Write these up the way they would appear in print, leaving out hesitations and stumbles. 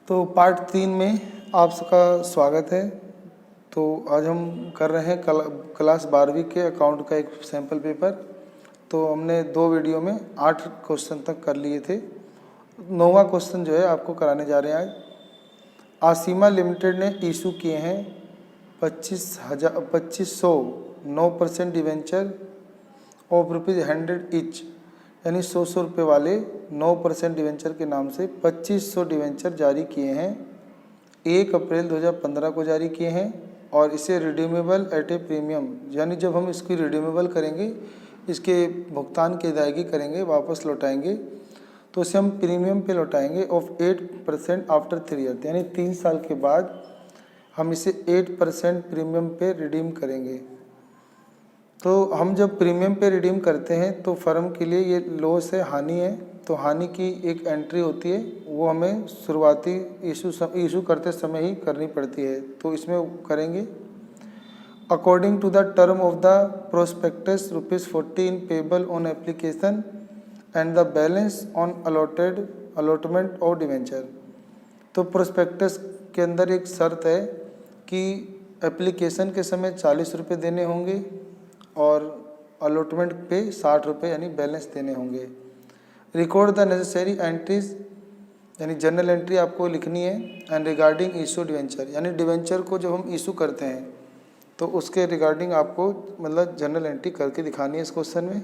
तो पार्ट 3 में आप सबका स्वागत है। तो आज हम कर रहे हैं क्लास 12वीं के अकाउंट का एक सैम्पल पेपर। तो हमने 2 वीडियो में 8 क्वेश्चन तक कर लिए थे। 9वां क्वेश्चन जो है आपको कराने जा रहे हैं आज। आसीमा लिमिटेड ने इशू किए हैं 2500 9% डिवेंचर ऑफ ₹100 ईच, यानी 100 रुपये वाले 9% डिवेंचर के नाम से 2500 डिवेंचर जारी किए हैं। 1 अप्रैल 2015 को जारी किए हैं और इसे रिडीमेबल एट ए प्रीमियम, यानी जब हम इसकी रिडीमेबल करेंगे, इसके भुगतान की अदायगी करेंगे, वापस लौटाएंगे, तो इसे हम प्रीमियम पे लौटाएंगे ऑफ 8% आफ्टर 3 ईयर, यानी 3 साल के बाद हम इसे 8% प्रीमियम पे रिडीम करेंगे। तो हम जब प्रीमियम पे रिडीम करते हैं तो फर्म के लिए ये लॉस है, हानि है। तो हानि की एक एंट्री होती है, वो हमें शुरुआती इशू करते समय ही करनी पड़ती है। तो इसमें करेंगे according to the term of the prospectus ₹14 payable on application and the balance on allotment of debenture. तो प्रोस्पेक्टस के अंदर एक शर्त है कि एप्लीकेशन के समय 40 रुपये देने होंगे और अलॉटमेंट पे 60 रुपये यानी बैलेंस देने होंगे। रिकॉर्ड द नेसेसरी एंट्रीज, यानी जनरल एंट्री आपको लिखनी है। एंड रिगार्डिंग इशू डिवेंचर, यानी डिवेंचर को जब हम इशू करते हैं तो उसके रिगार्डिंग आपको मतलब जनरल एंट्री करके दिखानी है इस क्वेश्चन में।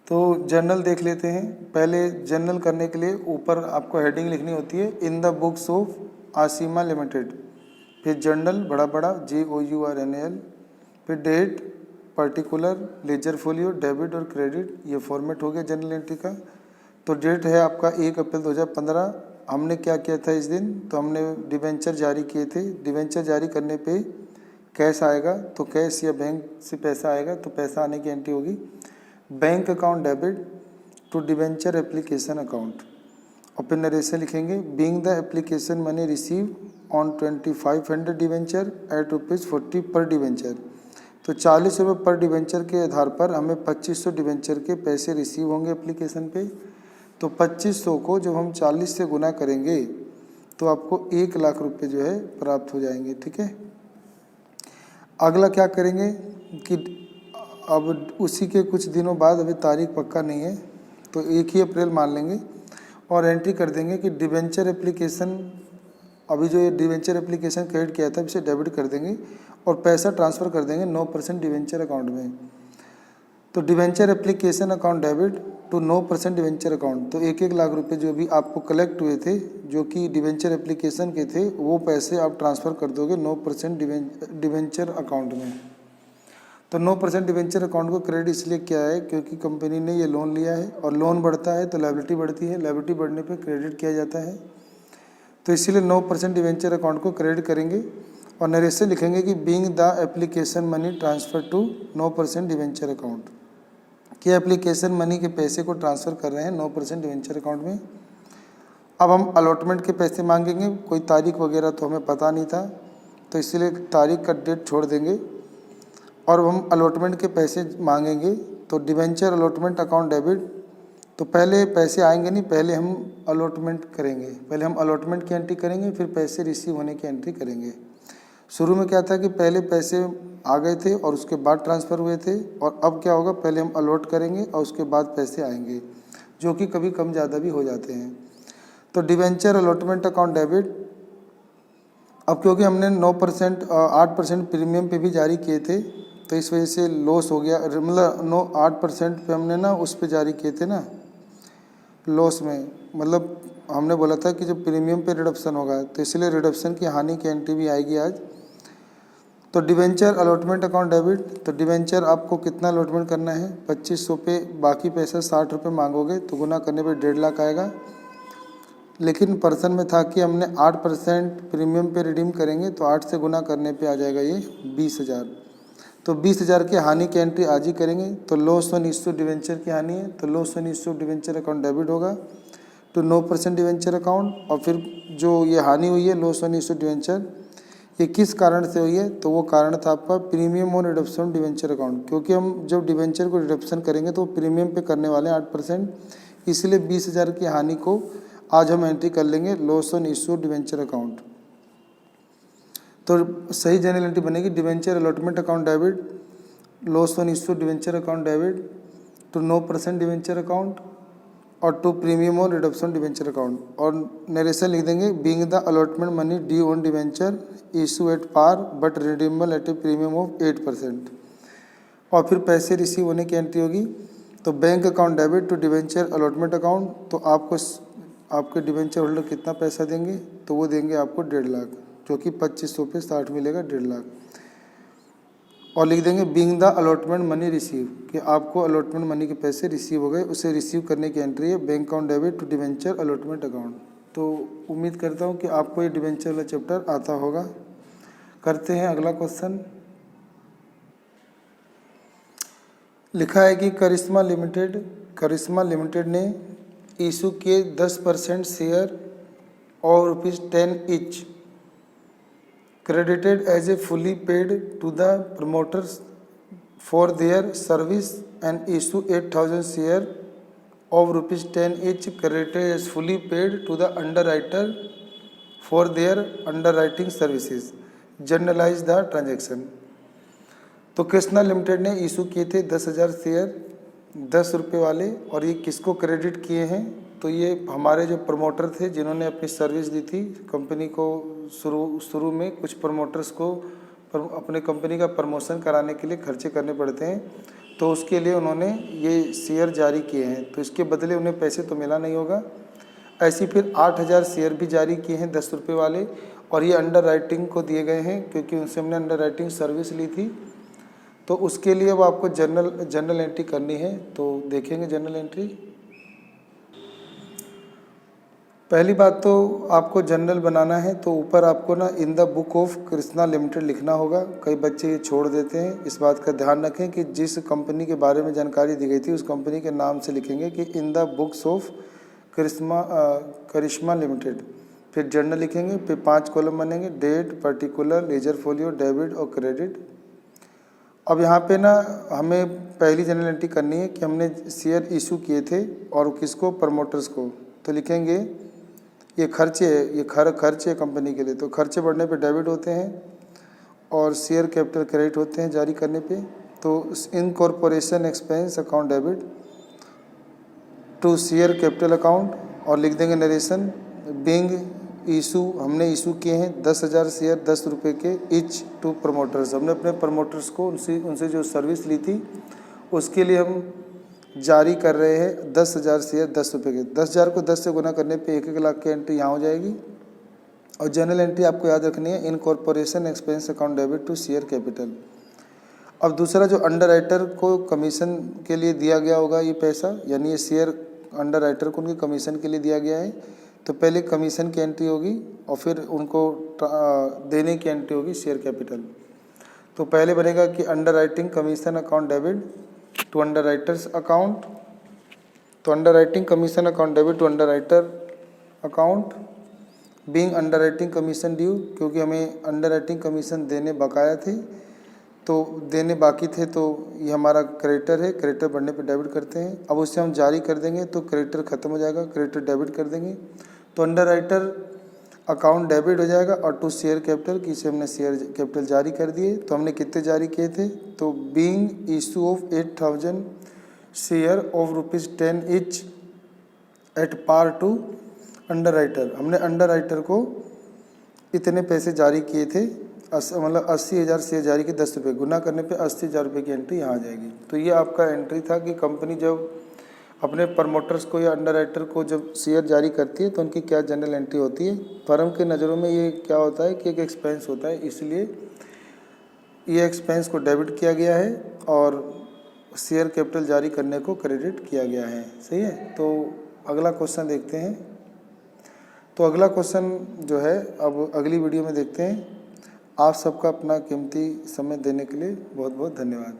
तो जर्नल देख लेते हैं। पहले जर्नल करने के लिए ऊपर आपको हेडिंग लिखनी होती है, in the books of Aseema limited, फिर जर्नल बड़ा JOURNAL, फिर date, particular, ledger folio, debit और क्रेडिट। ये फॉर्मेट हो गया जनरल एंट्री का। तो डेट है आपका 1 अप्रैल 2015। हमने क्या किया था इस दिन, तो हमने डिवेंचर जारी किए थे। डिवेंचर जारी करने पे कैश आएगा, तो कैश या बैंक से पैसा आएगा, तो पैसा आने की एंट्री होगी। Bank account debit to debenture application account, और फिर नरेशन लिखेंगे, being the application money receive on 2500 debenture at ₹40 per debenture. तो 40 रुपये पर डिवेंचर के आधार पर हमें 2500 डिवेंचर के पैसे रिसीव होंगे एप्लीकेशन पे। तो 2500 को जब हम 40 से गुना करेंगे तो आपको 1 लाख रुपये जो है प्राप्त हो जाएंगे। ठीक है। अगला क्या करेंगे कि अब उसी के कुछ दिनों बाद, अभी तारीख पक्का नहीं है, तो 1 ही अप्रैल मान लेंगे और एंट्री कर देंगे कि डिवेंचर एप्लीकेशन, अभी जो ये डिवेंचर एप्लीकेशन क्रेडिट किया था इसे डेबिट कर देंगे और पैसा ट्रांसफ़र कर देंगे 9% डिवेंचर अकाउंट में। तो debenture application account debit to 9% debenture account. तो 1-1 लाख रुपए जो भी आपको कलेक्ट हुए थे, जो कि डिवेंचर एप्लीकेशन के थे, वो पैसे आप ट्रांसफ़र कर दोगे 9% डिवेंचर अकाउंट में। तो 9% डिवेंचर अकाउंट को क्रेडिट इसलिए किया है क्योंकि कंपनी ने ये लोन लिया है, और लोन बढ़ता है तो लायबिलिटी बढ़ती है, लायबिलिटी बढ़ने पे क्रेडिट किया जाता है। तो इसीलिए 9% डिवेंचर अकाउंट को क्रेडिट करेंगे और नरेशन लिखेंगे कि being the application money transfer to 9% debenture account, कि एप्लीकेशन मनी के पैसे को ट्रांसफ़र कर रहे हैं 9% डिवेंचर अकाउंट में। अब हम अलॉटमेंट के पैसे मांगेंगे, कोई तारीख वगैरह तो हमें पता नहीं था, तो इसीलिए तारीख का डेट छोड़ देंगे और हम अलॉटमेंट के पैसे मांगेंगे। तो डिवेंचर अलॉटमेंट अकाउंट डेबिट, तो पहले पैसे आएंगे नहीं, पहले हम अलॉटमेंट करेंगे, पहले हम अलॉटमेंट की एंट्री करेंगे, फिर पैसे रिसीव होने की एंट्री करेंगे। शुरू में क्या था कि पहले पैसे आ गए थे और उसके बाद ट्रांसफ़र हुए थे, और अब क्या होगा, पहले हम अलॉट करेंगे और उसके बाद पैसे आएंगे, जो कि कभी कम ज़्यादा भी हो जाते हैं। तो डिवेंचर अलॉटमेंट अकाउंट डेबिट, अब क्योंकि हमने 8% प्रीमियम पे भी जारी किए थे, तो इस वजह से लॉस हो गया। मतलब 8% पे हमने ना उस पे जारी किए थे ना लॉस में, मतलब हमने बोला था कि जब प्रीमियम पे रिडक्शन होगा, तो इसलिए रिडक्शन की हानि की एंट्री भी आएगी आज। तो डिवेंचर अलॉटमेंट अकाउंट डेबिट, तो डिवेंचर आपको कितना अलॉटमेंट करना है, 2500 पे, बाकी पैसा 60 रुपये मांगोगे तो गुना करने पे 1.5 लाख आएगा। लेकिन पर्सन में था कि हमने 8% प्रीमियम पे रिडीम करेंगे, तो 8 से गुना करने पे आ जाएगा ये 20,000। तो 20,000 की हानि की एंट्री आज ही करेंगे। तो लॉस ऑन इश्यू डिवेंचर की हानि है, तो loss on issue debenture account debit होगा टू 9% डिवेंचर अकाउंट। और फिर जो ये हानि हुई है लॉस ऑन इश्यू डिवेंचर, ये किस कारण से हुई है, तो वो कारण था आपका premium on redemption debenture account, क्योंकि हम जब डिवेंचर को रिडम्पशन करेंगे तो प्रीमियम पे करने वाले हैं 8%, इसलिए 20,000 की हानि को आज हम एंट्री कर लेंगे loss on issue debenture account. तो सही जनरल एंट्री बनेगी debenture allotment account debit, loss on issue debenture account debit to 9% debenture account और to premium on redemption debenture account. और नरेशन लिख देंगे being the allotment money due on debenture issue at par but redeemable at a premium of 8%। और फिर पैसे receive होने की entry होगी तो bank account debit to debenture allotment account. तो आपको आपके डिवेंचर होल्डर कितना पैसा देंगे, तो वो देंगे आपको 1.5 लाख, जो कि 2500 पे 60 मिलेगा 1.5 लाख। और लिख देंगे being the allotment money receive, कि आपको अलॉटमेंट मनी के पैसे रिसीव हो गए, उसे रिसीव करने की एंट्री है bank account debit to debenture allotment account. तो उम्मीद करता हूँ कि आपको ये डिवेंचर वाला चैप्टर आता होगा। करते हैं अगला क्वेश्चन। लिखा है कि करिश्मा लिमिटेड ने इशू किए 10% शेयर और ₹10 each credited as a fully paid to the promoters for their service and issue 8,000 share of ₹10 each credited as fully paid to the underwriter for their underwriting services. Journalize the transaction. तो Krishna limited ने issue किए थे 10,000 share 10 रुपये वाले, और ये किसको credit किए हैं, तो ये हमारे जो प्रमोटर थे जिन्होंने अपनी सर्विस दी थी कंपनी को। शुरू में कुछ प्रमोटर्स को अपने कंपनी का प्रमोशन कराने के लिए खर्चे करने पड़ते हैं, तो उसके लिए उन्होंने ये शेयर जारी किए हैं। तो इसके बदले उन्हें पैसे तो मिला नहीं होगा। ऐसी फिर 8,000 शेयर भी जारी किए हैं 10 रुपये वाले, और ये अंडर राइटिंग को दिए गए हैं क्योंकि उनसे हमने अंडर राइटिंग सर्विस ली थी। तो उसके लिए वो आपको जनरल एंट्री करनी है। तो देखेंगे जनरल एंट्री। पहली बात तो आपको जनरल बनाना है, तो ऊपर आपको ना in the book of Krishna limited लिखना होगा। कई बच्चे ये छोड़ देते हैं, इस बात का ध्यान रखें कि जिस कंपनी के बारे में जानकारी दी गई थी उस कंपनी के नाम से लिखेंगे कि in the books of Karishma limited. फिर जर्नल लिखेंगे, फिर 5 कॉलम बनेंगे, date, particular, ledger folio, debit और क्रेडिट। अब यहाँ पे ना हमें पहली जनरल एंट्री करनी है कि हमने शेयर इशू किए थे और किसको, प्रमोटर्स को। तो लिखेंगे ये खर्चे है, ये खर्चे है कंपनी के लिए। तो खर्चे बढ़ने पे डेबिट होते हैं और शेयर कैपिटल क्रेडिट होते हैं जारी करने पे। तो incorporation expense account debit to share capital account. और लिख देंगे नरेशन बीइंग इशू, हमने इशू किए हैं 10,000 शेयर 10 रुपये के ईच टू प्रमोटर्स। हमने अपने प्रमोटर्स को उनसे जो सर्विस ली थी उसके लिए हम जारी कर रहे हैं 10,000 शेयर 10 रुपये के। 10,000 को 10 से गुना करने पे 1-1 लाख की एंट्री यहाँ हो जाएगी। और जनरल एंट्री आपको याद रखनी है incorporation expense account debit to share capital. अब दूसरा जो अंडर राइटर को कमीशन के लिए दिया गया होगा ये पैसा, यानी ये शेयर अंडर राइटर को उनके कमीशन के लिए दिया गया है, तो पहले कमीशन की एंट्री होगी और फिर उनको देने की एंट्री होगी शेयर कैपिटल। तो पहले बनेगा कि underwriting commission account debit to underwriters account. तो underwriting commission account debit to underwriter account being underwriting commission due, क्योंकि हमें अंडर राइटिंग कमीशन देने बकाया थे, तो देने बाकी थे, तो ये हमारा क्रेडिटर है। क्रेडिटर बढ़ने पे डेबिट करते हैं। अब उससे हम जारी कर देंगे तो क्रेडिटर खत्म हो जाएगा, क्रेडिटर डेबिट कर देंगे। तो अंडर राइटर अकाउंट डेबिट हो जाएगा। और टू शेयर कैपिटल की से हमने शेयर कैपिटल जारी कर दिए। तो हमने कितने जारी किए थे, तो being issue of 8,000 share of ₹10 each at par to underwriter. हमने अंडर राइटर को इतने पैसे जारी किए थे, मतलब 80,000 शेयर जारी किए 10 रुपये, गुना करने पे 80,000 रुपये की एंट्री यहाँ आ जाएगी। तो ये आपका एंट्री था कि कंपनी जब अपने प्रमोटर्स को या अंडर राइटर को जब शेयर जारी करती है तो उनकी क्या जनरल एंट्री होती है। फर्म के नज़रों में ये क्या होता है कि एक एक्सपेंस होता है, इसलिए ये एक्सपेंस को डेबिट किया गया है और शेयर कैपिटल जारी करने को क्रेडिट किया गया है। सही है। तो अगला क्वेश्चन देखते हैं। तो अगला क्वेश्चन जो है अब अगली वीडियो में देखते हैं। आप सबका अपना कीमती समय देने के लिए बहुत बहुत धन्यवाद।